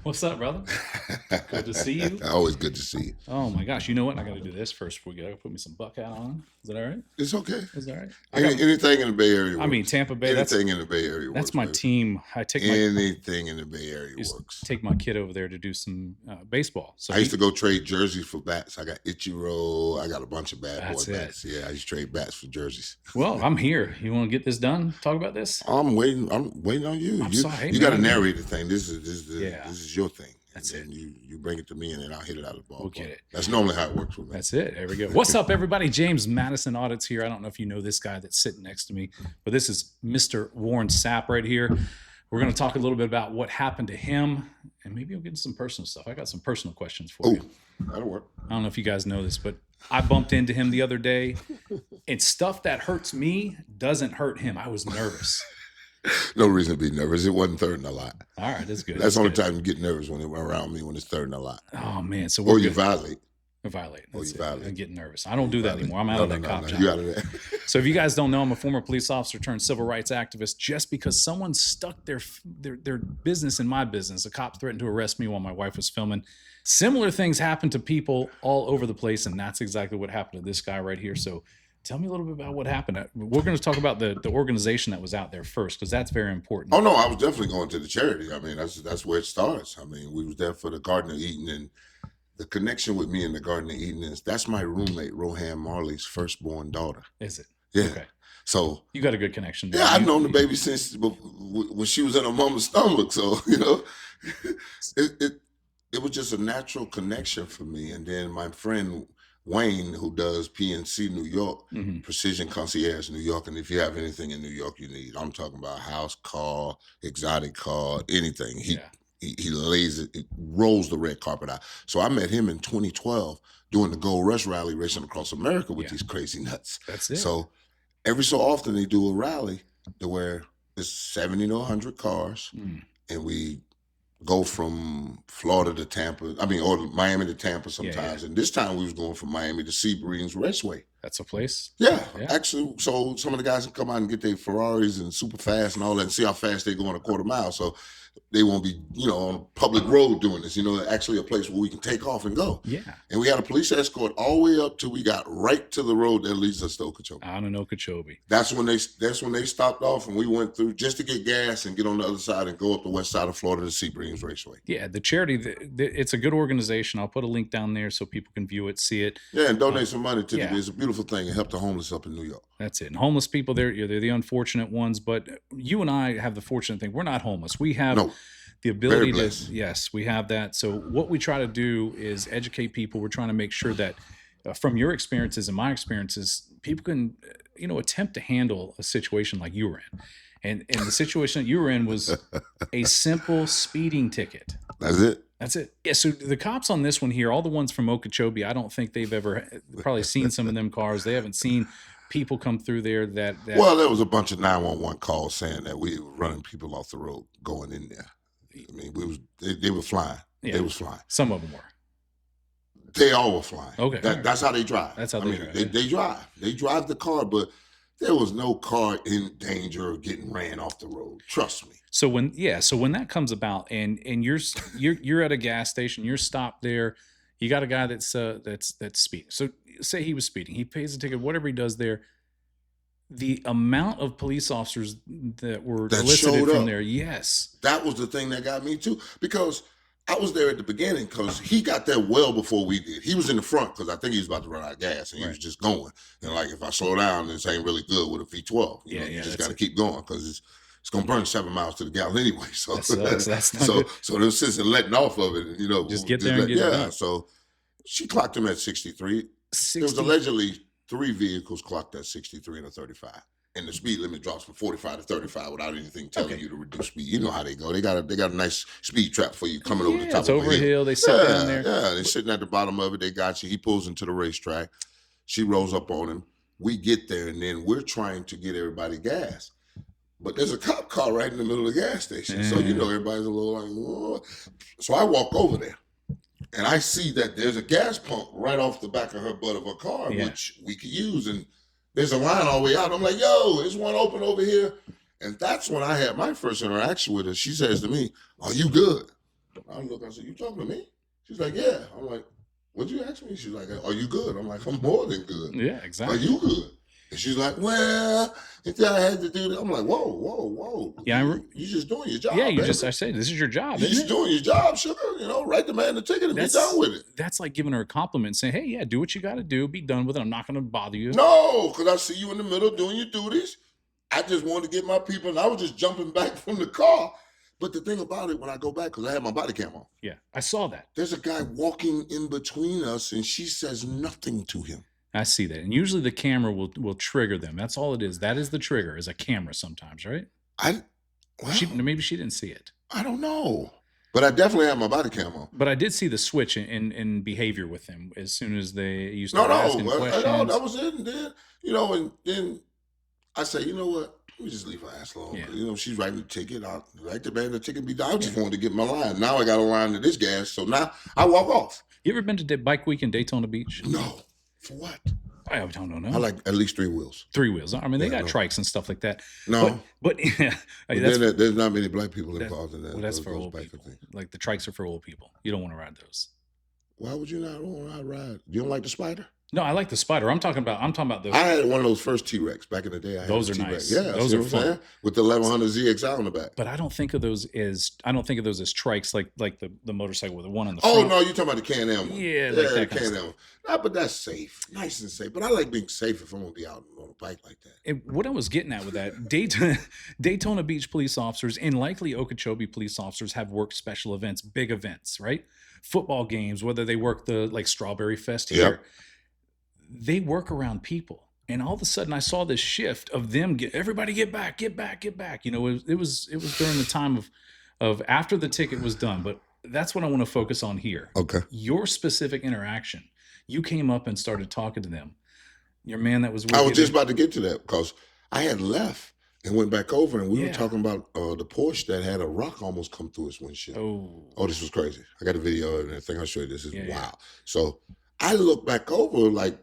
What's up, brother? Good to see you. Always good to see you. Oh my gosh, you know what? I got to do this first before we go. I gotta put me some bucket on. Is that all right? It's okay. Is that all right? Anything in the Bay Area works. I mean, Tampa Bay. Anything in the Bay Area works. That's my baby. team. Anything in the Bay Area works. Take my kid over there to do some baseball. So I used to go trade jerseys for bats. I got Ichiro. I got a bunch of bad boy bats. Yeah, I used to trade bats for jerseys. Well, I'm here. You want to get this done? Talk about this? I'm waiting on you. You got to narrate the thing. This is your thing. That's it. You bring it to me, and then I'll hit it out of the ball. We'll get it. That's normally how it works with me. That's it. There we go. What's up, everybody? James Madison Audits here. I don't know if you know this guy that's sitting next to me, but this is Mr. Warren Sapp right here. We're going to talk a little bit about what happened to him, and maybe we'll get into some personal stuff. I got some personal questions for you. That'll work. I don't know if you guys know this, but I bumped into him the other day, and stuff that hurts me doesn't hurt him. I was nervous. No reason to be nervous. It wasn't third and a lot. All right, that's good. That's the only time you get nervous when they're around me, when it's third and a lot. Oh man, so or you violate. Violate. Or you violate. I get nervous. I don't do that anymore. I'm out of that cop job. You out of that. So if you guys don't know, I'm a former police officer turned civil rights activist. Just because someone stuck their business in my business, a cop threatened to arrest me while my wife was filming. Similar things happen to people all over the place, and that's exactly what happened to this guy right here. So tell me a little bit about what happened. We're going to talk about the organization that was out there first, because that's very important. Oh, no, I was definitely going to the charity. I mean, that's where it starts. I mean, we was there for the Garden of Eden, and the connection with me in the Garden of Eden is that's my roommate, Rohan Marley's firstborn daughter. Is it? Yeah. Okay. So you got a good connection. Yeah, I've known the baby since when she was in her mama's stomach. So, it was just a natural connection for me. And then my friend Wayne, who does PNC New York, Precision Concierge New York, and if you have anything in New York you need, I'm talking about house, car, exotic car, anything. He lays it rolls the red carpet out. So I met him in 2012 doing the Gold Rush rally racing across America with these crazy nuts. That's it. So every so often they do a rally to where it's 70 to 100 cars, and we go from Florida to Tampa. I mean, or Miami to Tampa sometimes. And this time we was going from Miami to Sebring Raceway. That's a place? Yeah, actually. So some of the guys can come out and get their Ferraris and super fast and all that and see how fast they go in a quarter mile. So they won't be, on a public road doing this, actually a place where we can take off and go. Yeah. And we had a police escort all the way up till we got right to the road that leads us to Okeechobee. Out in Okeechobee. That's when they stopped off, and we went through just to get gas and get on the other side and go up the west side of Florida to Sebring Raceway. Yeah, the charity, it's a good organization. I'll put a link down there so people can view it, see it. Yeah, and donate some money to it. It's a beautiful thing and help the homeless up in New York. That's it. And homeless people, they're the unfortunate ones, but you and I have the fortunate thing. We're not homeless. We have the ability to, yes, we have that. So what we try to do is educate people. We're trying to make sure that from your experiences and my experiences, people can, attempt to handle a situation like you were in. And the situation that you were in was a simple speeding ticket. That's it. That's it. Yeah. So the cops on this one here, all the ones from Okeechobee, I don't think they've ever probably seen some of them cars. They haven't seen people come through there that Well, there was a bunch of 911 calls saying that we were running people off the road going in there. I mean, they were flying. Yeah. They was flying. Some of them were. They all were flying. Okay. That's how they drive. That's how they drive. They drive. They drive the car, but there was no car in danger of getting ran off the road. Trust me. So when that comes about and you're at a gas station, you're stopped there, you got a guy that's speeding. So say he was speeding. He pays a ticket, whatever he does there. The amount of police officers that were elicited from there, yes. That was the thing that got me too, because I was there at the beginning because he got there well before we did. He was in the front because I think he was about to run out of gas and he was just going. And like, if I slow down, this ain't really good with a V12. You just got to keep going because it's going to burn 7 miles to the gallon anyway. So that's not good. So them sisters letting off of it, just get there and get it done. So she clocked him at 63. There was allegedly 3 vehicles clocked at 63 and a 35. And the speed limit drops from 45 to 35 without anything telling you to reduce speed. You know how they go. They got a nice speed trap for you coming over the top of a hill. They sit down there. Yeah, they're sitting at the bottom of it. They got you. He pulls into the racetrack. She rolls up on him. We get there, and then we're trying to get everybody gas. But there's a cop car right in the middle of the gas station. So, everybody's a little like, whoa. So I walk over there. And I see that there's a gas pump right off the back of her butt of her car, which we could use. And there's a line all the way out. I'm like, yo, there's one open over here. And that's when I had my first interaction with her. She says to me, are you good? I look, I said, you talking to me? She's like, yeah. I'm like, what'd you ask me? She's like, are you good? I'm like, I'm more than good. Yeah, Are exactly. you good? And she's like, well, I had to do that. I'm like, whoa. Yeah, You just doing your job, yeah. baby. I say, this is your job, You isn't just it? doing your job, sugar. Write the man the ticket and be done with it. That's like giving her a compliment, saying, hey, yeah, do what you got to do. Be done with it. I'm not going to bother you. No, because I see you in the middle doing your duties. I just wanted to get my people, and I was just jumping back from the car. But the thing about it, when I go back, because I had my body cam on. Yeah, I saw that. There's a guy walking in between us, and she says nothing to him. I see that. And usually the camera will trigger them. That's all it is. That is the trigger, is a camera sometimes, right? Maybe she didn't see it. I don't know. But I definitely had my body cam on. But I did see the switch in behavior with him as soon as you started asking questions. No, that was it. And then, and then I say, you know what? Let me just leave her ass alone. Yeah. She's writing the ticket. I'll write the man the ticket be done. I just wanted to get my line. Now I got a line to this gas. So now I walk off. You ever been to Bike Week in Daytona Beach? No. For what? I don't know. I like at least 3 wheels. 3 wheels. I mean, they got trikes and stuff like that. No. But yeah. There's not many black people involved in that. Well, that's for old people. Like the trikes are for old people. You don't want to ride those. Why would you not want to ride? You don't like the Spider? No, I like the Spider. I'm talking about those. I had one of those first T-Rex back in the day. Those are nice. Yeah, those are fun. With the 1100 ZXI on the back. But I don't think of those as trikes like the motorcycle with the one on the front. Oh no, you're talking about the Can-Am one. Yeah, like that kind of Can-Am. Nah, but that's safe, nice and safe. But I like being safe if I'm gonna be out on a bike like that. And what I was getting at with that, Daytona Beach police officers and likely Okeechobee police officers have worked special events, big events, right? Football games, whether they work the Strawberry Fest here. Yep. They work around people, and all of a sudden I saw this shift of them everybody get back. It was during the time of after the ticket was done, but that's what I want to focus on here. Okay. Your specific interaction. You came up and started talking to them. Your man that was with I was just about to get to that because I had left and went back over, and we were talking about the Porsche that had a rock almost come through its windshield. Oh, this was crazy. I got a video and I think I'll show you. This is wild. So I look back over like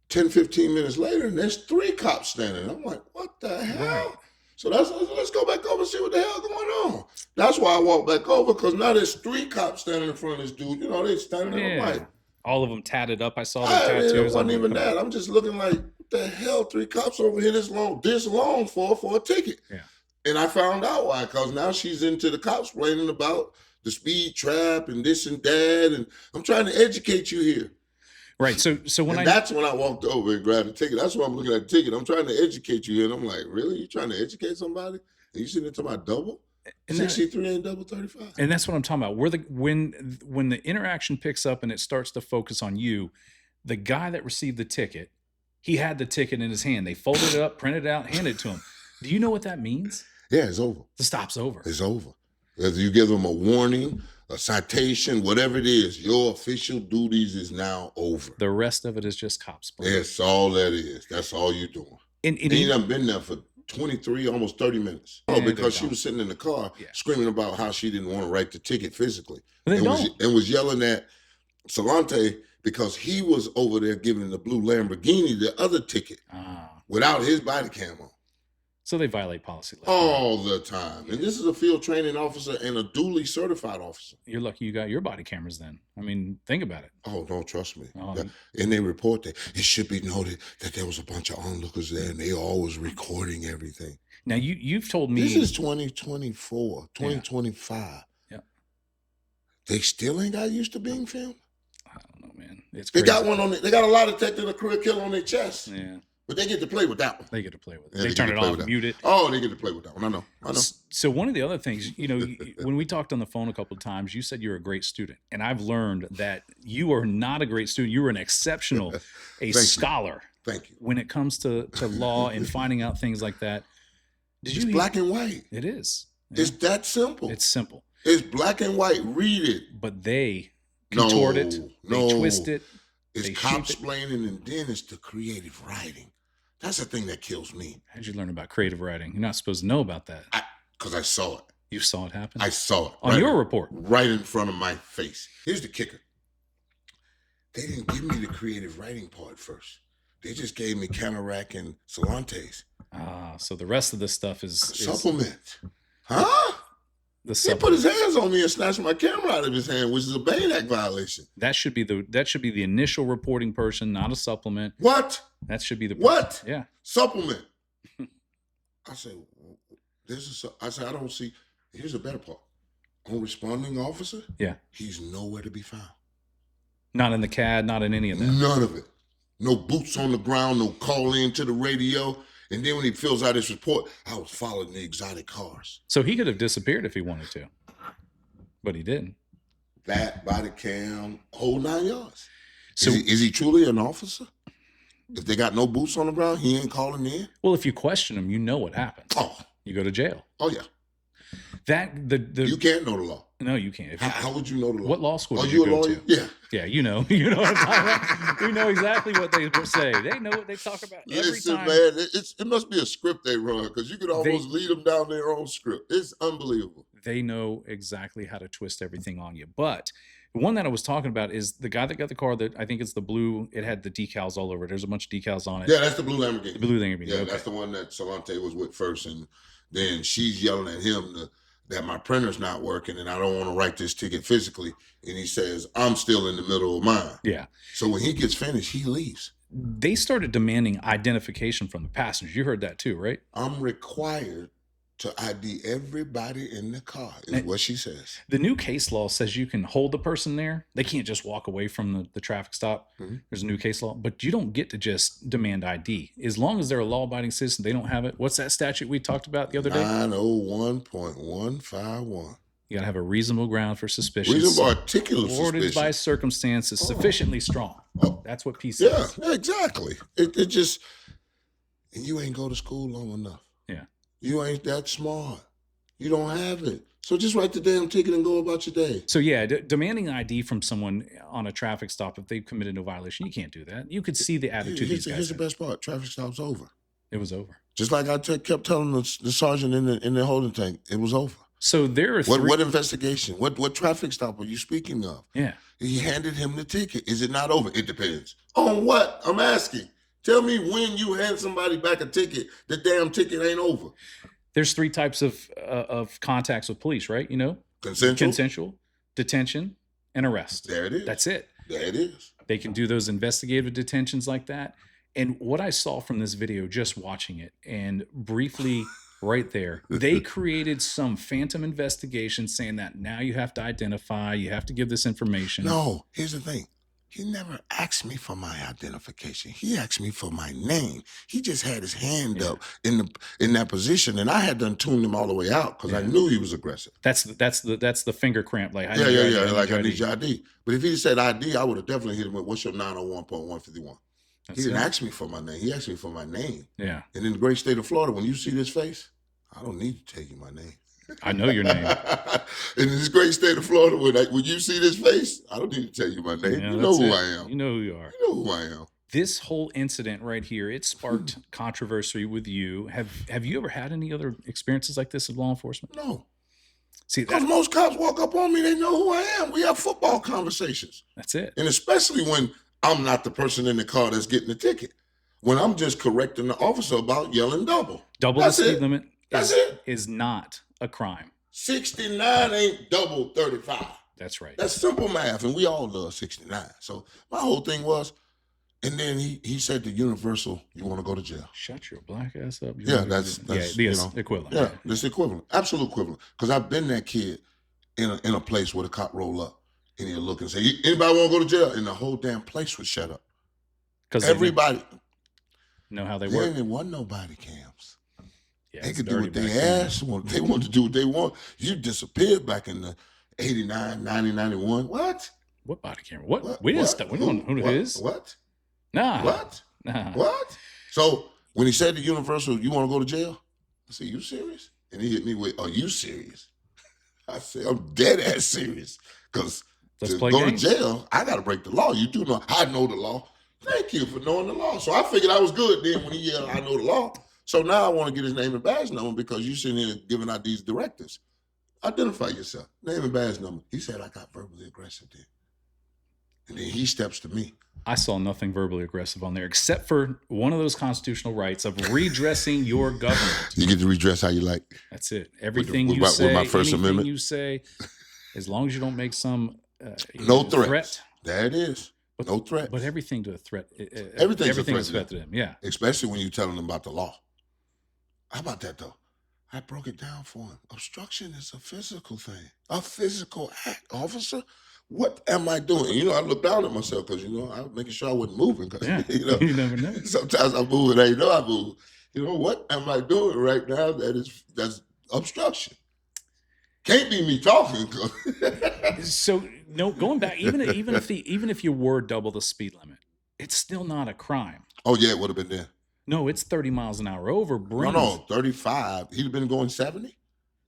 10, 15 minutes later, and there's 3 cops standing. I'm like, what the hell? Right. So let's go back over and see what the hell going on. That's why I walked back over, because now there's 3 cops standing in front of this dude. They're standing there like. All of them tatted up. I saw the tattoos. It wasn't even that. I'm just looking like, what the hell? 3 cops over here this long for a ticket. Yeah. And I found out why, because now she's into the cops complaining about the speed trap and this and that. And I'm trying to educate you here. Right. So that's when I walked over and grabbed the ticket. That's why I'm looking at the ticket. I'm trying to educate you here. And I'm like, really? You trying to educate somebody? And you sitting there talking about double? 63 ain't double 35. And that's what I'm talking about. When the interaction picks up and it starts to focus on you, the guy that received the ticket, he had the ticket in his hand. They folded it up, printed it out, handed it to him. Do you know what that means? Yeah, it's over. The stop's over. It's over. Whether you give them a warning, a citation, whatever it is, your official duties is now over. The rest of it is just cops. That's all that is. That's all you're doing. And you done been there for 23, almost 30 minutes. Because she was sitting in the car screaming about how she didn't want to write the ticket physically. And was yelling at Salante because he was over there giving the blue Lamborghini the other ticket without his body cam on. So they violate policy all the time. And this is a field training officer and a duly certified officer. You're lucky you got your body cameras then. I mean, think about it. Oh, no, trust me. And they report that. It should be noted that there was a bunch of onlookers there and they all was recording everything. Now, you've told me. This is 2024, 2025. Yeah. They still ain't got used to being filmed? I don't know, man. It's crazy. They got one on it. They got a lie detector, a career killer on their chest. Yeah. But they get to play with that one. They get to play with it. They turn it off, mute it. Oh, they get to play with that one. I know. So one of the other things, when we talked on the phone a couple of times, you said you're a great student. And I've learned that you are not a great student. You are an exceptional, scholar. Thank you. When it comes to law and finding out things like that. It's black and white. It is. Yeah. It's that simple. It's simple. It's black and white. Read it. But they contort it. They twist it. It's cop-splaining, and then it's the creative writing. That's the thing that kills me. How'd you learn about creative writing? You're not supposed to know about that. Because I saw it. You saw it happen? I saw it. On your report? Right in front of my face. Here's the kicker. They didn't give me the creative writing part first. They just gave me Canorac and Solantes. So the rest of this stuff is supplement. Huh? He put his hands on me and snatched my camera out of his hand, which is a Bain Act violation. That should be the initial reporting person, not a supplement. What? That should be the person. What? Yeah. Supplement. I said, I don't see. Here's the better part. On responding officer, yeah, he's nowhere to be found. Not in the CAD, not in any of that. None of it. No boots on the ground, no call in to the radio. And then when he fills out his report, I was following the exotic cars. So he could have disappeared if he wanted to, but he didn't. That body cam, whole 9 yards. So is he truly an officer? If they got no boots on the ground, he ain't calling in? Well, if you question him, you know what happens. Oh. You go to jail. Oh, yeah. You can't know the law. No, you can't. How would you know the law? What law school did you go to? Yeah. Yeah, you know. You know what I'm talking about. We know exactly what they say. They know what they talk about every time. Man, it must be a script they run because you could almost lead them down their own script. It's unbelievable. They know exactly how to twist everything on you. But the one that I was talking about is the guy that got the car that I think it's the blue. It had the decals all over it. There's a bunch of decals on it. Yeah, that's the blue Lamborghini. The blue Lamborghini. Yeah, okay. That's the one that Solante was with first. And then she's yelling at him that my printer's not working and I don't want to write this ticket physically. And he says, I'm still in the middle of mine. Yeah. So when he gets finished, he leaves. They started demanding identification from the passengers. You heard that too, right? I'm required to ID everybody in the car, is what she says. The new case law says you can hold the person there. They can't just walk away from the traffic stop. Mm-hmm. There's a new case law, but you don't get to just demand ID. As long as they're a law-abiding citizen, they don't have it. What's that statute we talked about the other day? 901.151. You got to have a reasonable ground for suspicion. Reasonable articulate suspicion. Supported by circumstances sufficiently strong. That's what P says. Yeah, exactly. It just, and you ain't go to school long enough. Yeah. You ain't that smart. You don't have it. So just write the damn ticket and go about your day. So yeah, demanding ID from someone on a traffic stop if they've committed no violation, you can't do that. You could see the attitude these guys Here's the best part. Traffic stop's over. It was over. Just like I kept telling the sergeant in the holding tank, it was over. So there are what investigation? What traffic stop are you speaking of? Yeah. He handed him the ticket. Is it not over? It depends. On what? I'm asking. Tell me when you hand somebody back a ticket, the damn ticket ain't over. There's 3 types of contacts with police, right? You know? Consensual, detention, and arrest. There it is. That's it. There it is. They can do those investigative detentions like that. And what I saw from this video, just watching it, and briefly right there, they created some phantom investigation saying that now you have to identify, you have to give this information. No, here's the thing. He never asked me for my identification. He asked me for my name. He just had his hand up in that position, and I had to tune him all the way out because I knew he was aggressive. That's the finger cramp. Like I need your ID. But if he said ID, I would have definitely hit him with what's your 901.151. He didn't ask me for my name. He asked me for my name. Yeah. And in the great state of Florida, when you see this face, I don't need to tell you my name. I know your name. In this great state of Florida, when you see this face, I don't need to tell you my name. Yeah, you know who I am. You know who you are. You know who I am. This whole incident right here, it sparked controversy with you. Have you ever had any other experiences like this in law enforcement? No. See, because most cops walk up on me, they know who I am. We have football conversations. That's it. And especially when I'm not the person in the car that's getting the ticket. When I'm just correcting the officer about yelling double. Double the speed limit is not a crime. 69 ain't double 35. That's right. That's simple math, and we all love 69. So my whole thing was, and then he said to Universal, you want to go to jail? Shut your black ass up. That's the equivalent. Yeah, that's the equivalent. Absolute equivalent. Because I've been that kid in a place where the cop roll up and he'll look and say, anybody want to go to jail? And the whole damn place would shut up. Because everybody know how they work. There wasn't no body cams. Yeah, they could do what they asked. They wanted to do what they want. You disappeared back in the 89, 90, 91. What? What body camera? What? We didn't stop. We don't know who it is. What? Nah. What? Nah. What? So when he said to Universal, you want to go to jail? I said, you serious? And he hit me with, are you serious? I said, I'm dead ass serious. Because to go to jail, I got to break the law. You do know. I know the law. Thank you for knowing the law. So I figured I was good then when he yelled, I know the law. So now I want to get his name and badge number because you sitting here giving out these directives. Identify yourself. Name and badge number. He said I got verbally aggressive then. And then he steps to me. I saw nothing verbally aggressive on there except for one of those constitutional rights of redressing your government. You get to redress how you like. That's it. Everything with you say, my First anything Amendment. you say, as long as you don't make some no threats. Threat. There it is. But, no threat. But everything to a threat. Everything's a threat to them. Yeah. Especially when you're telling them about the law. How about that though? I broke it down for him. Obstruction is a physical thing, a physical act, officer. What am I doing? You know, I looked down at myself because, you know, I was making sure I wasn't moving. Because, you know, you never know. Sometimes I move and I know I move. You know, what am I doing right now that's obstruction? Can't be me talking. So, no, going back, even if you were double the speed limit, it's still not a crime. Oh, yeah, it would have been there. No, it's 30 miles an hour over. No, 35. He'd have been going 70.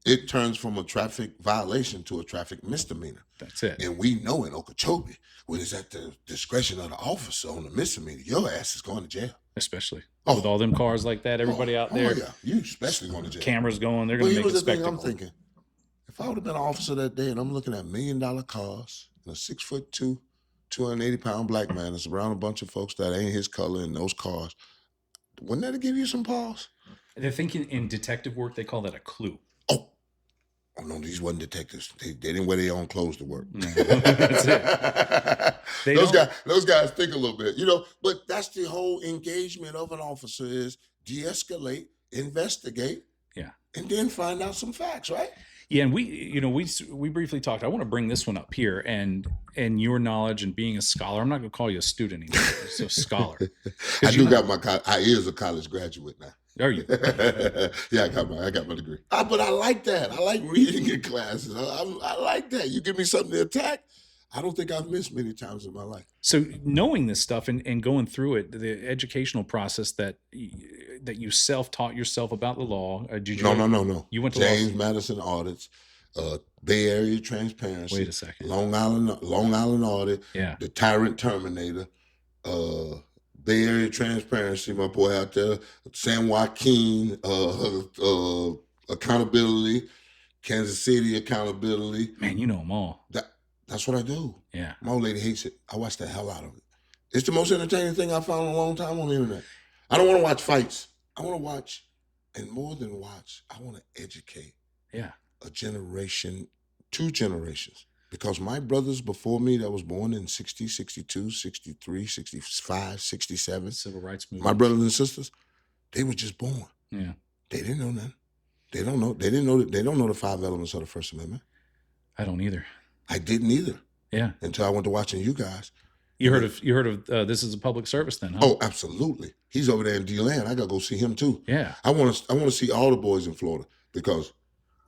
It turns from a traffic violation to a traffic misdemeanor. That's it. And we know in Okeechobee, when it's at the discretion of the officer on the misdemeanor, your ass is going to jail. Especially with all them cars like that, everybody out there. Oh, yeah. You especially going to jail. Cameras going, they're going to make a spectacle. I'm thinking, if I would have been an officer that day and I'm looking at $1 million cars and a 6'2", 280-pound black man that's around a bunch of folks that ain't his color in those cars, wouldn't that give you some pause? They're thinking in detective work, they call that a clue. Oh, no, these wasn't detectives. They didn't wear their own clothes to work. No, that's it. Those guys think a little bit, you know, but that's the whole engagement of an officer is de-escalate, investigate, and then find out some facts, right? Yeah, and we briefly talked. I want to bring this one up here, and your knowledge and being a scholar. I'm not going to call you a student anymore. It's a scholar. I is a college graduate now. Are you? Yeah, I got my degree. But I like that. I like reading in classes. I like that. You give me something to attack. I don't think I've missed many times in my life. So knowing this stuff and going through it, the educational process that you self-taught yourself about the law. No. You went to James Madison Audits, Bay Area Transparency. Wait a second. Long Island Audit. Yeah. The Tyrant Terminator. Bay Area Transparency, my boy out there. San Joaquin Accountability. Kansas City Accountability. Man, you know them all. That's what I do. Yeah. My old lady hates it. I watch the hell out of it. It's the most entertaining thing I found in a long time on the internet. I don't want to watch fights. I want to watch, and more than watch, I want to educate. Yeah. A generation, 2 generations. Because my brothers before me that was born in 60, 62, 63, 65, 67. Civil rights movement. My brothers and sisters, they were just born. Yeah. They didn't know nothing. They don't know the 5 elements of the First Amendment. I don't either. I didn't either. Yeah. Until I went to watching you guys. You heard of This Is a Public Service then, huh? Oh, absolutely. He's over there in D-Land. I got to go see him too. Yeah. I want to see all the boys in Florida because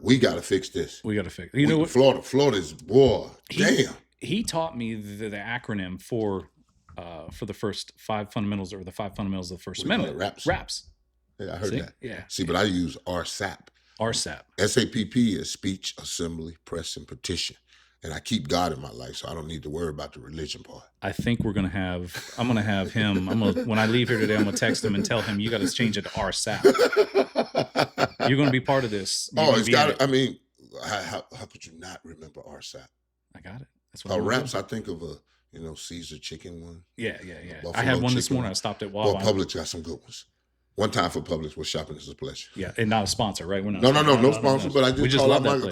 we got to fix this. We got to fix it. You know what? Florida's, boy, damn. He taught me the acronym for the first 5 fundamentals or the 5 fundamentals of the First Amendment. RAPS. Yeah, I heard that. Yeah. See, but I use RSAP. RSAP. SAPP is speech, assembly, press, and petition. And I keep God in my life, so I don't need to worry about the religion part. I think I'm going to have him. When I leave here today, I'm going to text him and tell him, you got to change it to RSAP. You're going to be part of this. It's got it. I mean, how could you not remember RSAP? I got it. That's what RAPS, I think of Caesar chicken one. Yeah. I had one this morning. I stopped at Wawa. Well, Publix got some good ones. One time for Publix was shopping is a pleasure. Yeah, and not a sponsor, right? We're not. No sponsor. But I just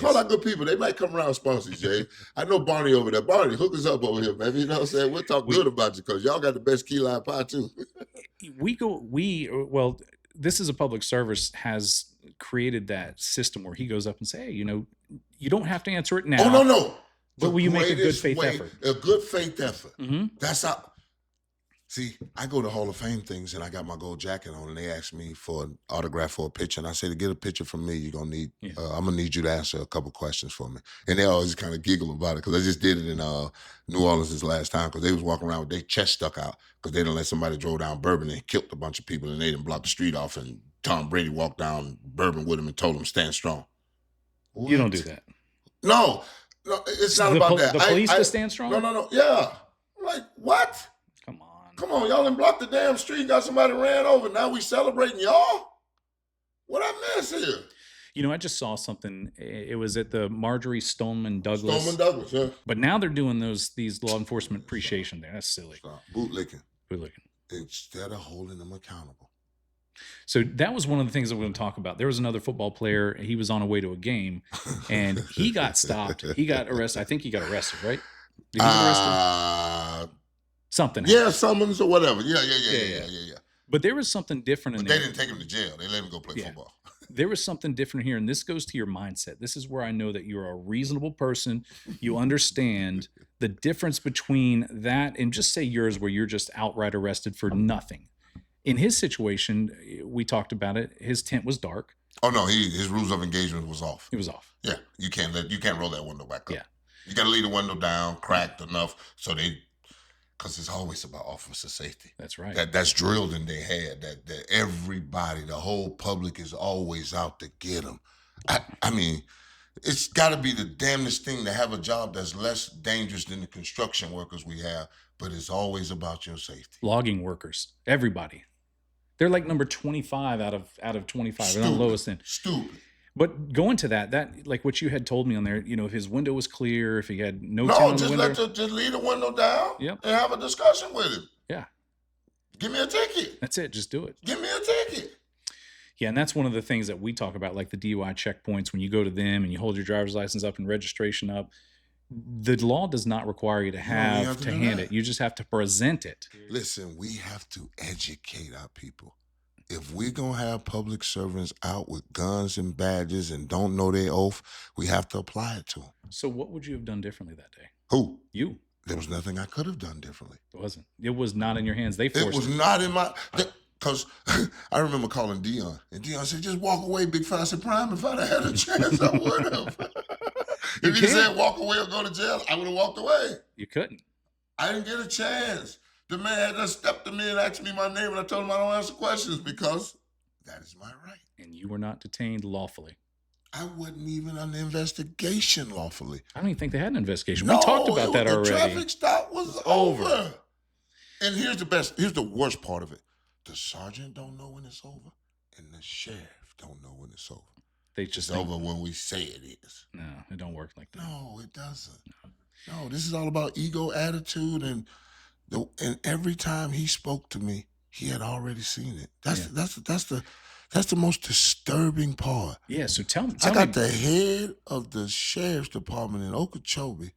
call out good people. They might come around sponsors, Jay. I know Barney over there. Barney, hook us up over here, baby. You know what I'm saying? We'll talk good about you because y'all got the best key lime pie too. This Is a Public Service has created that system where he goes up and say, hey, you don't have to answer it now. Oh no. But will you make a good faith effort? A good faith effort. Mm-hmm. That's how. See, I go to Hall of Fame things and I got my gold jacket on and they ask me for an autograph for a picture. And I say, to get a picture from me, you're going to need, I'm going to need you to answer a couple questions for me. And they always kind of giggle about it because I just did it in New Orleans this last time because they was walking around with their chest stuck out because they didn't let somebody drove down Bourbon and killed a bunch of people and they didn't block the street off and Tom Brady walked down Bourbon with him and told him, stand strong. What? You don't do that. No, it's not about that. The police to stand strong? No. Yeah. I'm like, what? Come on, y'all done blocked the damn street, got somebody ran over. Now we celebrating y'all? What I miss here? I just saw something. It was at the Marjorie Stoneman Douglas. Stoneman Douglas, yeah. But now they're doing these law enforcement appreciation there. That's silly. Bootlicking. Bootlicking. Instead of holding them accountable. So that was one of the things that we're going to talk about. There was another football player. He was on a way to a game, and he got stopped. He got arrested. I think he got arrested, right? Did he get arrested? Something happened. Yeah, summons or whatever. Yeah. But there was something different in there. They didn't take him to jail. They let him go play football. There was something different here, and this goes to your mindset. This is where I know that you're a reasonable person. You understand the difference between that and just say yours, where you're just outright arrested for nothing. In his situation, we talked about it. His tent was dark. Oh no, his rules of engagement was off. It was off. Yeah, you can't roll that window back up. Yeah, you got to leave the window down, cracked enough so because it's always about officer safety. That's right. That's drilled in their head. That everybody, the whole public, is always out to get them. I mean, it's got to be the damnedest thing to have a job that's less dangerous than the construction workers we have, but it's always about your safety. Logging workers, everybody. They're like number 25 out of 25. They're on the lowest end. Stupid. But going to that like what you had told me on there, if his window was clear, if he had no tint on the window. Just leave the window down and have a discussion with him. Yeah. Give me a ticket. That's it. Just do it. Give me a ticket. Yeah, and that's one of the things that we talk about, like the DUI checkpoints, when you go to them and you hold your driver's license up and registration up. The law does not require you to have to hand it. You just have to present it. Listen, we have to educate our people. If we're going to have public servants out with guns and badges and don't know their oath, we have to apply it to them. So what would you have done differently that day? Who? You. There was nothing I could have done differently. It wasn't. It was not in your hands. They forced it. It was not in my... Because I remember calling Dion, and Dion said, just walk away, big fella. I said, Prime, if I'd have had a chance, I would have. If he said walk away or go to jail, I would have walked away. You couldn't. I didn't get a chance. The man had just stepped to me and asked me my name, and I told him I don't answer questions because that is my right. And you were not detained lawfully. I wasn't even under investigation lawfully. I don't even think they had an investigation. We talked about that already. The traffic stop was over. And here's the worst part of it. The sergeant don't know when it's over, and the sheriff don't know when it's over. It's over when we say it is. No, it don't work like that. No, it doesn't. No, this is all about ego, attitude, and every time he spoke to me, he had already seen it. That's the most disturbing part. Yeah, so tell me. I got the head of the sheriff's department in Okeechobee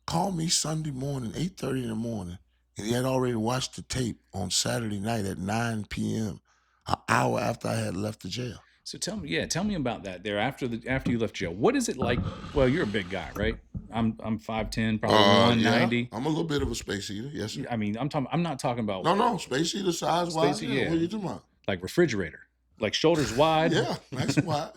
call me Sunday morning, 8:30 in the morning, and he had already watched the tape on Saturday night at 9 p.m., an hour after I had left the jail. So tell me about that there after you left jail. What is it like? Well, you're a big guy, right? I'm 5'10", probably 190. Yeah. I'm a little bit of a space eater, yes sir. I mean, I'm not talking about No, space eater size wise. Yeah. What are you talking about? Like refrigerator. Like shoulders wide. Yeah, nice and wide.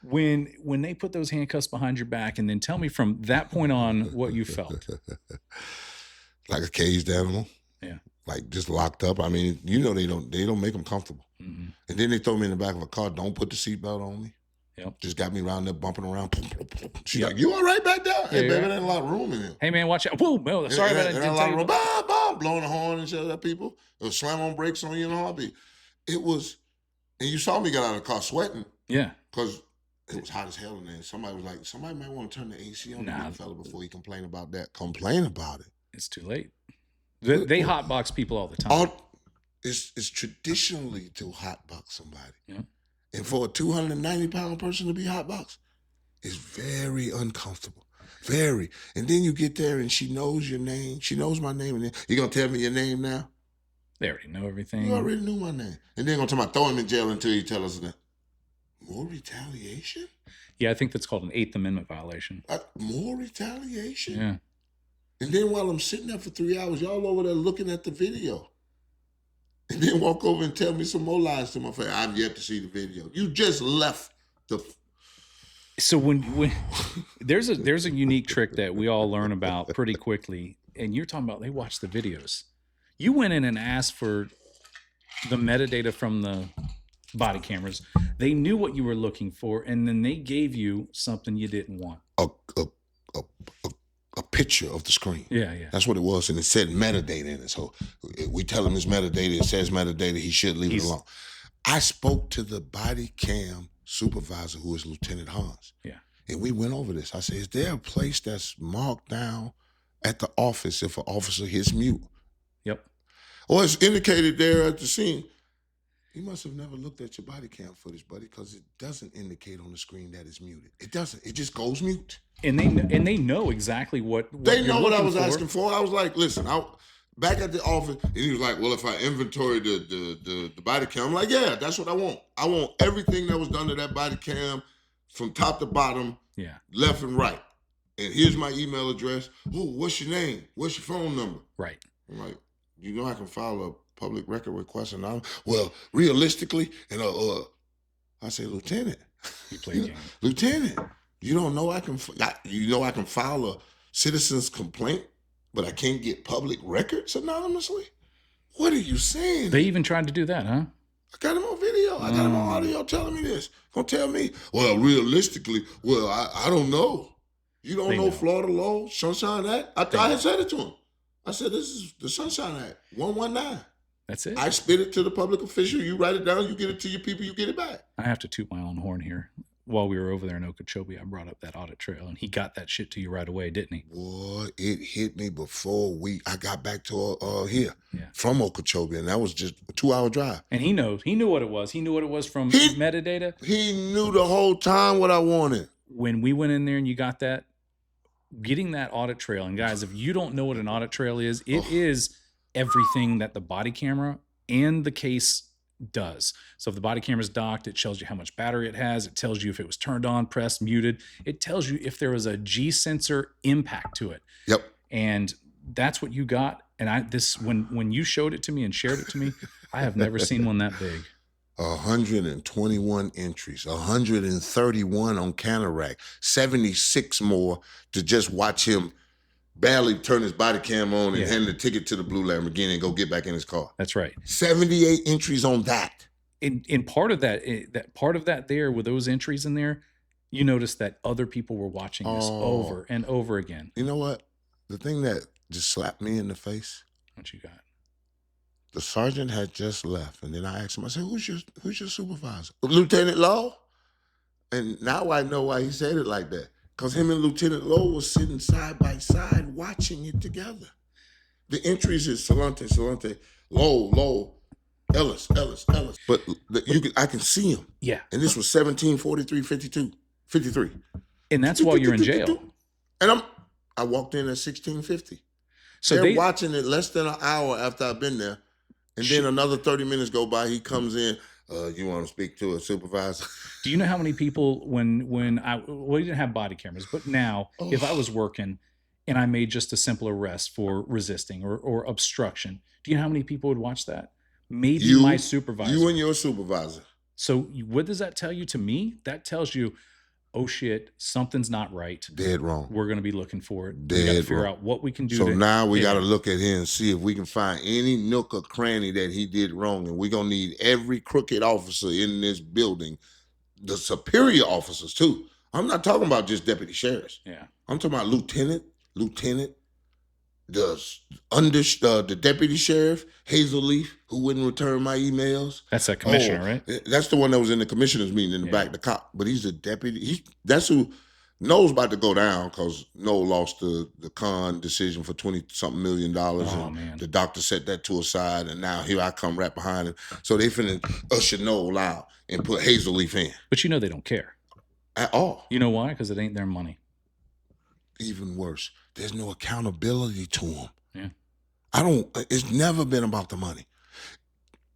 When they put those handcuffs behind your back, and then tell me from that point on what you felt. Like a caged animal. Yeah. Like just locked up. I mean, they don't make them comfortable. Mm-hmm. And then they throw me in the back of a car. Don't put the seatbelt on me. Yep. Just got me around there bumping around. She's like, "You all right back there?" Hey, baby, there ain't a lot of room in here. Hey, man, watch out. Whoa, no, sorry about that. There ain't a lot of room. Bah, bah, blowing the horn and shit at people. It was slam on brakes on you in a heartbeat. It was, and you saw me get out of the car sweating. Yeah. Because it was hot as hell in there. Somebody was like, somebody might want to turn the AC on the big fella before he complain about that. Complain about it. It's too late. They hotbox people all the time. It's traditionally to hotbox somebody. Yeah. And for a 290-pound person to be hotboxed, it's very uncomfortable. Very. And then you get there and she knows your name. She knows my name. And then, you going to tell me your name now? They already know everything. You already knew my name. And then going to throw him in jail until you tell us that. More retaliation? Yeah, I think that's called an 8th Amendment violation. More retaliation? Yeah. And then while I'm sitting there for 3 hours, y'all over there looking at the video. And then walk over and tell me some more lies to my face. I've yet to see the video. You just left the... So when there's a unique trick that we all learn about pretty quickly, and you're talking about they watch the videos. You went in and asked for the metadata from the body cameras. They knew what you were looking for, and then they gave you something you didn't want. A picture of the screen. Yeah. That's what it was, and it said metadata in it. So we tell him it's metadata. It says metadata. He should leave it alone. I spoke to the body cam supervisor who is Lieutenant Hans. Yeah. And we went over this. I said, is there a place that's marked down at the office if an officer hits mute? Yep. Or it's indicated there at the scene. You must have never looked at your body cam footage, buddy, because it doesn't indicate on the screen that it's muted. It doesn't. It just goes mute. And they know exactly what they know what I was asking for. I was like, listen, back at the office, and he was like, well, if I inventory the body cam, I'm like, yeah, that's what I want. I want everything that was done to that body cam from top to bottom, left and right. And here's my email address. Oh, what's your name? What's your phone number? Right. I'm like, you know I can file a public record request, and well, realistically, and I say, Lieutenant, you play game. Lieutenant, you don't know I can file a citizen's complaint, but I can't get public records anonymously? What are you saying? They even tried to do that, huh? I got him on video. I got him on audio telling me this. Don't tell me, well, realistically, well, I don't know. You don't know Florida law, Sunshine Act? I had said it to him. I said, this is the Sunshine Act, 119. That's it. I spit it to the public official. You write it down. You get it to your people. You get it back. I have to toot my own horn here. While we were over there in Okeechobee, I brought up that audit trail, and he got that shit to you right away, didn't he? Boy, it hit me before I got back to here from Okeechobee, and that was just a 2-hour drive. And he knows. He knew what it was. He knew what it was from metadata. He knew the whole time what I wanted. When we went in there and you got that, getting that audit trail, and guys, if you don't know what an audit trail is, it is everything that the body camera and the case does. So if the body camera is docked, it tells you how much battery it has. It tells you if it was turned on, pressed, muted. It tells you if there was a G sensor impact to it. Yep. And that's what you got. And when you showed it to me and shared it to me, I have never seen one that big. 121 entries, 131 on Cantarac, 76 more to just watch him barely turn his body cam on and hand the ticket to the blue Lamborghini and go get back in his car. That's right. 78 entries on that. In part of that there with those entries in there, you notice that other people were watching this over and over again. You know what? The thing that just slapped me in the face. What you got? The sergeant had just left, and then I asked him, I said, who's your supervisor? Lieutenant Law? And now I know why he said it like that. Because him and Lieutenant Law was sitting side by side watching it together. The entries is Salante, Law, Ellis. But I can see him. Yeah. And this was 17, 43, 52, 53. And that's while you're in jail. And I walked in at 1650. So they're watching it less than an hour after I've been there. And then another 30 minutes go by, he comes in, you want to speak to a supervisor? Do you know how many people we didn't have body cameras, but now if I was working and I made just a simple arrest for resisting or obstruction, do you know how many people would watch that? Maybe my supervisor. You and your supervisor. So what does that tell you to me? That tells you, oh shit, something's not right. Dead wrong. We're going to be looking for it. We got to figure out what we can do. So now we got to look at him and see if we can find any nook or cranny that he did wrong. And we're going to need every crooked officer in this building, the superior officers too. I'm not talking about just deputy sheriffs. Yeah. I'm talking about lieutenant, the deputy sheriff, Hazel Leaf, who wouldn't return my emails. That's a commissioner, right? That's the one that was in the commissioner's meeting in the back, the cop. But he's a deputy. That's who Noel's about to go down because Noel lost the con decision for $20-something million. Man. The doctor set that to a side, and now here I come right behind him. So they finna usher Noel out and put Hazel Leaf in. But you know they don't care. At all. You know why? Because it ain't their money. Even worse, there's no accountability to them. Yeah. It's never been about the money.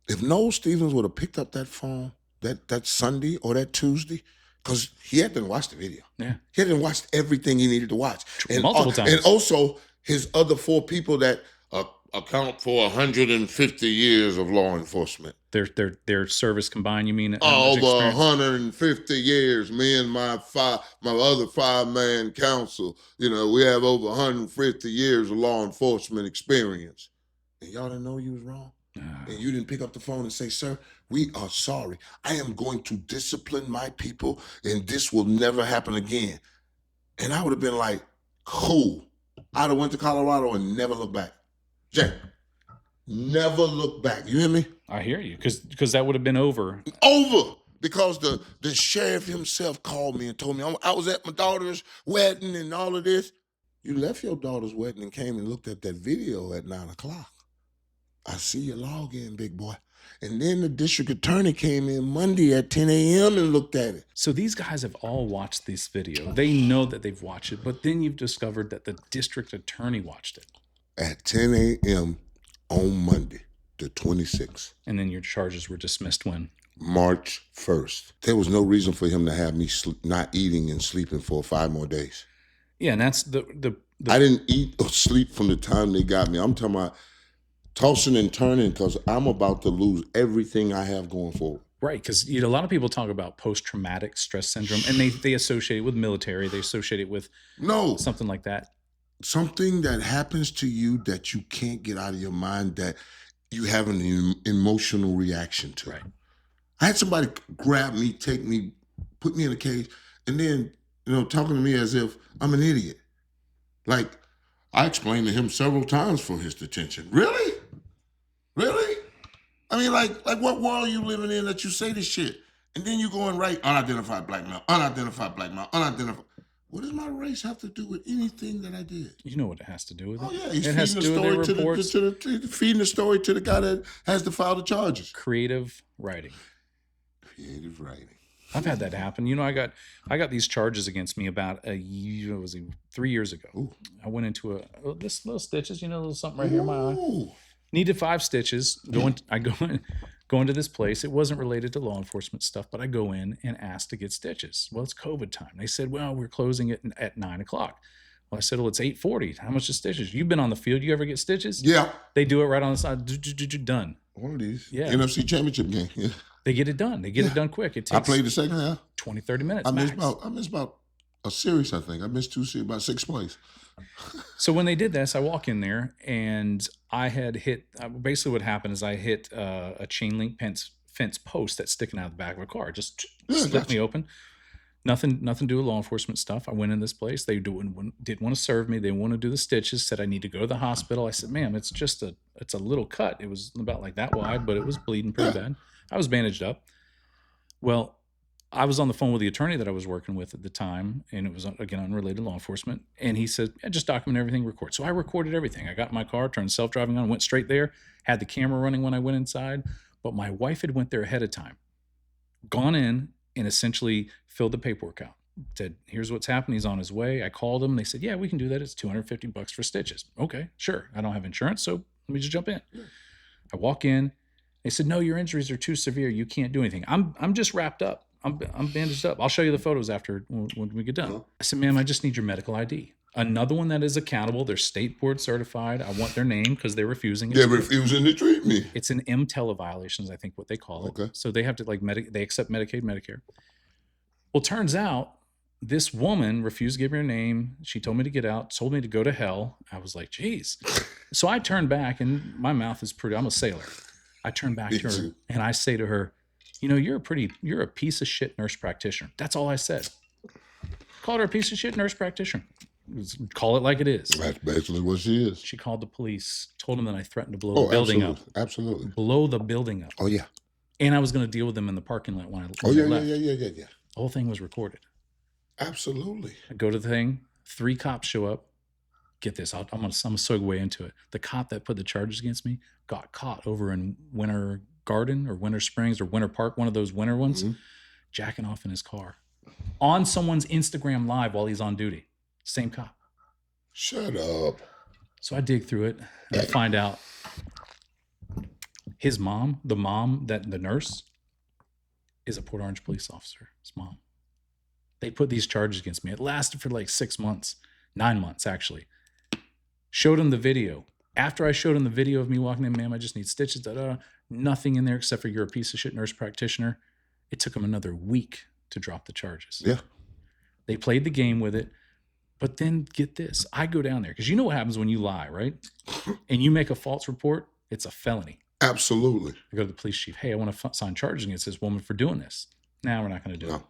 If Noel Stevens would have picked up that phone that Sunday or that Tuesday, because he hadn't watched the video. Yeah. He hadn't watched everything he needed to watch. Multiple times. And also his other 4 people that account for 150 years of law enforcement. Their service combined, you mean? Over 150 years, me and my other 5-man council, we have over 150 years of law enforcement experience. And y'all didn't know you was wrong? And you didn't pick up the phone and say, sir, we are sorry. I am going to discipline my people and this will never happen again. And I would have been like, cool. I'd have went to Colorado and never looked back. Jack, never look back. You hear me? I hear you, because that would have been over. Over. because the sheriff himself called me and told me I was at my daughter's wedding and all of this. You left your daughter's wedding and came and looked at that video at 9 o'clock. I see your login, big boy. And then the district attorney came in Monday at 10 a.m. and looked at it. So these guys have all watched this video. They know that they've watched it, but then you've discovered that the district attorney watched it. At 10 a.m. on Monday, the 26th. And then your charges were dismissed when? March 1st. There was no reason for him to have me not eating and sleeping for 5 more days. Yeah, and that's the I didn't eat or sleep from the time they got me. I'm talking about tossing and turning because I'm about to lose everything I have going forward. Right, because a lot of people talk about post-traumatic stress syndrome, and they associate it with military. They associate it with something like that. Something that happens to you that you can't get out of your mind that you have an emotional reaction to. Right. I had somebody grab me, take me, put me in a cage, and then, talking to me as if I'm an idiot. Like, I explained to him several times for his detention. Really? Really? I mean, like what world are you living in that you say this shit? And then you go and write unidentified black male, unidentified black male, unidentified. What does my race have to do with anything that I did? You know what it has to do with it. Oh, yeah. He's feeding the story to the guy that has to file the charges. Creative writing. Creative writing. I've had that happen. I got these charges against me about 3 years ago. Ooh. I went into this little stitches, a little something right here in my eye. Needed 5 stitches. I go into this place. It wasn't related to law enforcement stuff, but I go in and ask to get stitches. Well, it's COVID time. They said, well, we're closing it at 9 o'clock. Well, I said, well, it's 8:40. How much is stitches? You've been on the field. You ever get stitches? Yeah. They do it right on the side. Done. One of these. Yeah. NFC championship game. Yeah. They get it done. They get it done quick. It takes I played the second half. 20, 30 minutes. I missed about a series, I think. I missed 2 series, about 6 plays. So when they did this, I walk in there and I had hit, basically what happened is I hit a chain link fence post that's sticking out of the back of a car. Just split me open. Nothing to do with law enforcement stuff. I went in this place. They didn't want to serve me. They want to do the stitches, said I need to go to the hospital. I said, ma'am, it's a little cut. It was about like that wide, but it was bleeding pretty bad. I was bandaged up. Well, I was on the phone with the attorney that I was working with at the time, and it was, again, unrelated to law enforcement. And he said, yeah, just document everything, record. So I recorded everything. I got in my car, turned self-driving on, went straight there, had the camera running when I went inside. But my wife had went there ahead of time, gone in, and essentially filled the paperwork out. Said, here's what's happened. He's on his way. I called him. They said, yeah, we can do that. It's $250 for stitches. Okay, sure. I don't have insurance, so let me just jump in. Yeah. I walk in. They said, no, your injuries are too severe. You can't do anything. I'm just wrapped up. I'm bandaged up. I'll show you the photos after when we get done. I said, ma'am, I just need your medical ID. Another one that is accountable. They're state board certified. I want their name because they're refusing it. They're refusing to treat me. It's an MTELA violations, I think what they call it. Okay. So they have to they accept Medicaid, Medicare. Well, turns out this woman refused to give me her name. She told me to get out, told me to go to hell. I was like, geez. So I turned back, and my mouth is pretty, I'm a sailor. I turn back to her and I say to her, you're a piece of shit nurse practitioner. That's all I said. Called her a piece of shit nurse practitioner. Call it like it is. That's basically what she is. She called the police, told them that I threatened to blow the building up. Absolutely. Blow the building up. Oh, yeah. And I was going to deal with them in the parking lot when I left. Yeah. The whole thing was recorded. Absolutely. I go to the thing. 3 cops show up. Get this. I'm gonna segue into it. The cop that put the charges against me got caught over in Winter Garden or Winter Springs or Winter Park, one of those winter ones, jacking off in his car on someone's Instagram live while he's on duty. Same cop. Shut up. So I dig through it and I find out his mom, the nurse, is a Port Orange police officer. His mom. They put these charges against me. It lasted for like 6 months, 9 months actually. Showed him the video. After I showed him the video of me walking in, ma'am, I just need stitches, nothing in there except for you're a piece of shit nurse practitioner. It took him another week to drop the charges. Yeah. They played the game with it. But then get this. I go down there because you know what happens when you lie, right? And you make a false report, it's a felony. Absolutely. I go to the police chief. Hey, I want to sign charges against this woman for doing this. Now we're not going to do it.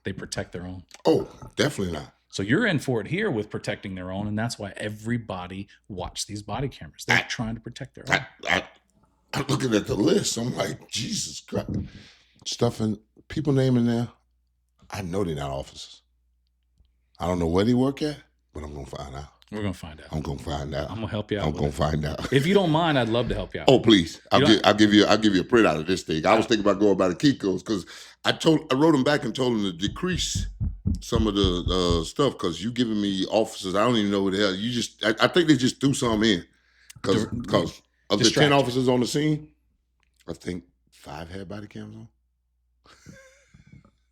They protect their own. Oh, definitely not. So you're in for it here with protecting their own, and that's why everybody watch these body cameras. They're trying to protect their own. I'm looking at the list. I'm like, Jesus Christ. stuffing people name in there. I know they're not officers. I don't know where they work at, but I'm gonna find out. We're gonna find out. I'm gonna find out. I'm gonna help you out. I'm gonna find out. If you don't mind, I'd love to help you out. Oh, please! I'll give you a printout of this thing. I was thinking about going by the Kiko's because I wrote them back and told them to decrease some of the stuff because you giving me officers. I don't even know what the hell. You just I think they just threw some in because of the 10 officers on the scene. I think 5 had body cams on.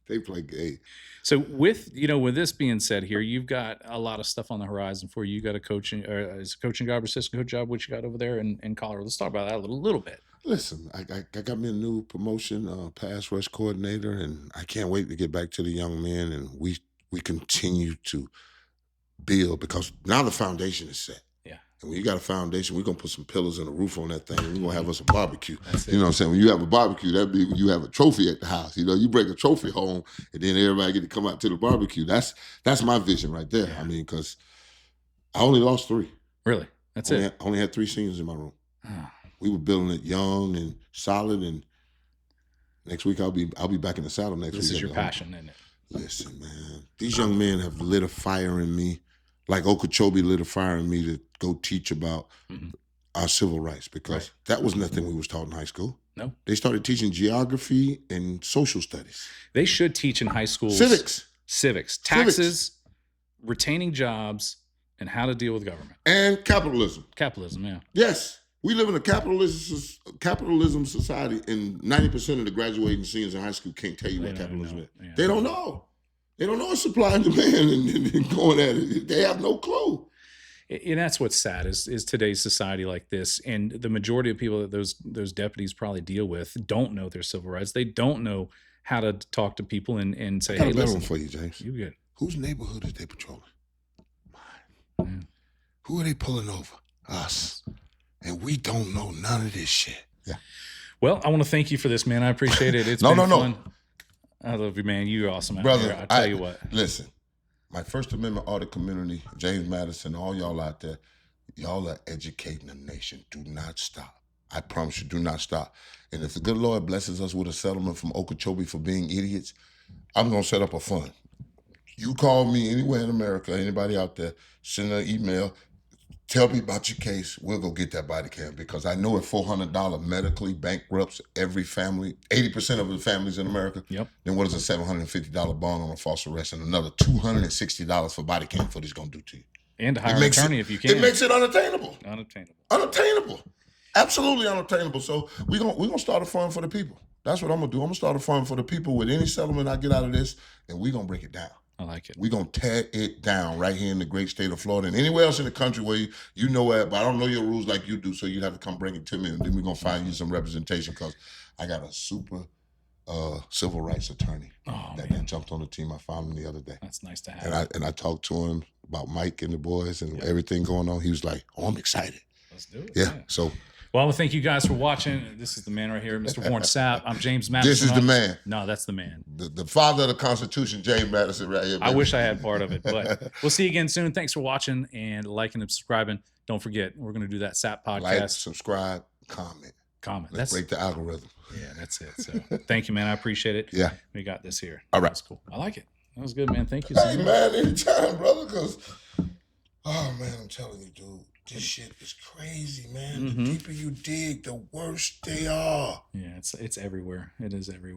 They play gay. So with this being said here, you've got a lot of stuff on the horizon for you. You got a coaching job or assistant coach job, which you got over there in Colorado. Let's talk about that a little bit. Listen, I got me a new promotion, pass rush coordinator, and I can't wait to get back to the young men. And we continue to build because now the foundation is set. Yeah. And when you got a foundation, we're gonna put some pillars and a roof on that thing, and we're gonna have us a barbecue. You know what I'm saying? When you have a barbecue, that be you have a trophy at the house. You bring a trophy home, and then everybody get to come out to the barbecue. That's my vision right there. Yeah. I mean, because I only lost 3. Really? That's it? I only had 3 seniors in my room. Oh. We were building it young and solid, and next week I'll be back in the saddle next week. This is your passion, isn't it? Listen, man, these young men have lit a fire in me, like Okeechobee lit a fire in me to go teach about our civil rights because that was nothing we was taught in high school. No. They started teaching geography and social studies. They should teach in high schools. Civics, taxes, retaining jobs, and how to deal with government. And capitalism. Capitalism, yeah. Yes. We live in a capitalism society, and 90% of the graduating seniors in high school can't tell you what capitalism is. Yeah. They don't know. They don't know it's supply and demand and going at it. They have no clue. And that's what's sad is today's society like this. And the majority of people that those deputies probably deal with don't know their civil rights. They don't know how to talk to people and say, I got a better one for you, James. You good. Whose neighborhood is they patrolling? Mine. Yeah. Who are they pulling over? Us. And we don't know none of this shit. Yeah. Well, I want to thank you for this, man. I appreciate it. It's been fun. I love you, man. You're awesome, brother. I tell you what. Listen, my First Amendment audit community, James Madison, all y'all out there, y'all are educating the nation. Do not stop. I promise you, do not stop. And if the good Lord blesses us with a settlement from Okeechobee for being idiots, I'm going to set up a fund. You call me anywhere in America, anybody out there, send an email, tell me about your case. We'll go get that body cam because I know if $400 medically bankrupts every family, 80% of the families in America, then what is a $750 bond on a false arrest and another $260 for body cam footage going to do to you? And to hire an attorney if you can. It makes it unattainable. Unattainable. Absolutely unattainable. So we're gonna start a fund for the people. That's what I'm gonna do. I'm gonna start a fund for the people with any settlement I get out of this, and we're gonna break it down. I like it. We're going to tear it down right here in the great state of Florida and anywhere else in the country where you know it, but I don't know your rules like you do, so you'd have to come bring it to me, and then we're going to find you some representation because I got a super civil rights attorney that jumped on the team. I found him the other day. That's nice to have. And I talked to him about Mike and the boys and everything going on. He was like, oh, I'm excited. Let's do it. Yeah, so... Well, I want to thank you guys for watching. This is the man right here, Mr. Warren Sapp. I'm James Madison. This is the man. No, that's the man. The father of the Constitution, James Madison right here. I wish I had part of it, but we'll see you again soon. Thanks for watching and liking and subscribing. Don't forget, we're going to do that Sapp podcast. Like, subscribe, comment. Let's break the algorithm. Yeah, that's it. So thank you, man. I appreciate it. Yeah. We got this here. All right. That's cool. I like it. That was good, man. Thank you. Hey, man, anytime, brother, because, oh, man, I'm telling you, dude. This shit is crazy, man. The deeper you dig, the worse they are. Yeah, it's everywhere. It is everywhere.